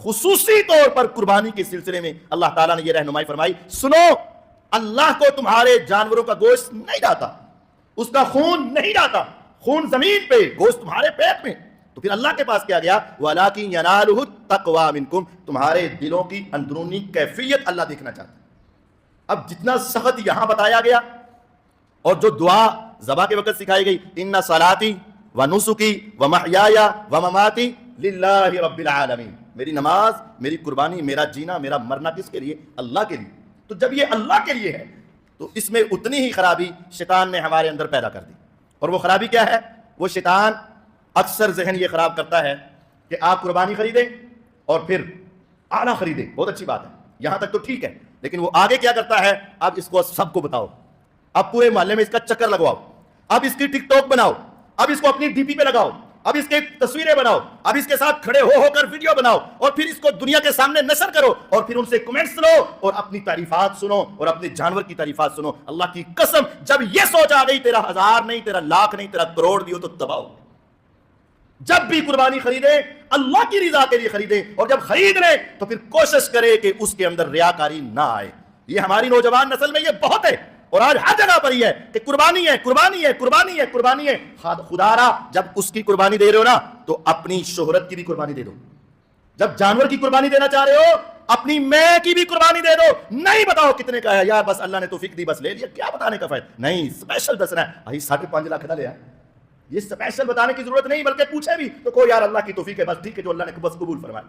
خصوصی طور پر قربانی کے سلسلے میں اللہ تعالیٰ نے یہ رہنمائی فرمائی، سنو اللہ کو تمہارے جانوروں کا گوشت نہیں ڈاتا، اس کا خون نہیں ڈاتا، خون زمین پہ، گوشت تمہارے پیٹ میں. تو پھر اللہ کے پاس کیا گیا، وَلَٰكِن يَنَالُهُ التَّقْوَىٰ مِنْكُمْ، تمہارے دلوں کی اندرونی کیفیت اللہ دیکھنا چاہتا ہے. اب جتنا سخت یہاں بتایا گیا اور جو دعا ذبح کے وقت سکھائی گئی، ان صلاتي ونسكي ومحياي ومماتي للہ رب العالمین، میری نماز، میری قربانی، میرا جینا، میرا مرنا کس کے لیے؟ اللہ کے لیے. تو جب یہ اللہ کے لیے ہے تو اس میں اتنی ہی خرابی شیطان نے ہمارے اندر پیدا کر دی. اور وہ خرابی کیا ہے؟ وہ شیطان اکثر ذہن یہ خراب کرتا ہے کہ آپ قربانی خریدیں اور پھر اعلیٰ خریدیں، بہت اچھی بات ہے، یہاں تک تو ٹھیک ہے، لیکن وہ آگے کیا کرتا ہے، اب اس کو سب کو بتاؤ، اب پورے محلے میں اس کا چکر لگواؤ، اب اس کی ٹک ٹاک بناؤ، اب اس کو اپنی ڈی پی پہ لگاؤ، اب اس کے تصویریں بناؤ، اب اس کے ساتھ کھڑے ہو کر ویڈیو بناؤ، اور پھر اس کو دنیا کے سامنے نشر کرو، اور پھر ان سے کمنٹس لو اور اپنی تعریفات سنو اور اپنے جانور کی تعریفات سنو. اللہ کی قسم جب یہ سوچ آ گئی، تیرا 1000 نہیں، تیرا لاکھ نہیں، تیرا کروڑ بھی ہو تو تباہ ہو. جب بھی قربانی خریدے اللہ کی رضا کے لیے خریدے، اور جب خرید لے تو پھر کوشش کرے کہ اس کے اندر ریاکاری نہ آئے. یہ ہماری نوجوان نسل میں یہ بہت ہے، اور آج ہر جگہ پر یہ ہے کہ قربانی ہے، قربانی ہے، قربانی ہے، قربانی ہے. خدا را جب اس کی قربانی دے رہے ہو نا تو اپنی شہرت کی بھی قربانی دے دو. جب جانور کی قربانی دینا چاہ رہے ہو اپنی میں کی بھی قربانی دے دو. نہیں بتاؤ کتنے کا ہے، یار بس اللہ نے توفیق دی، بس لے لیا، کیا بتانے کا فائدہ نہیں. اسپیشل دسنا ہے بھائی 5.5 لاکھ کا لیا، یہ اسپیشل بتانے کی ضرورت نہیں، بلکہ پوچھے بھی تو کوئی یار اللہ کی توفیق ہے، بس ٹھیک ہے جو اللہ نے بس قبول فرمائے.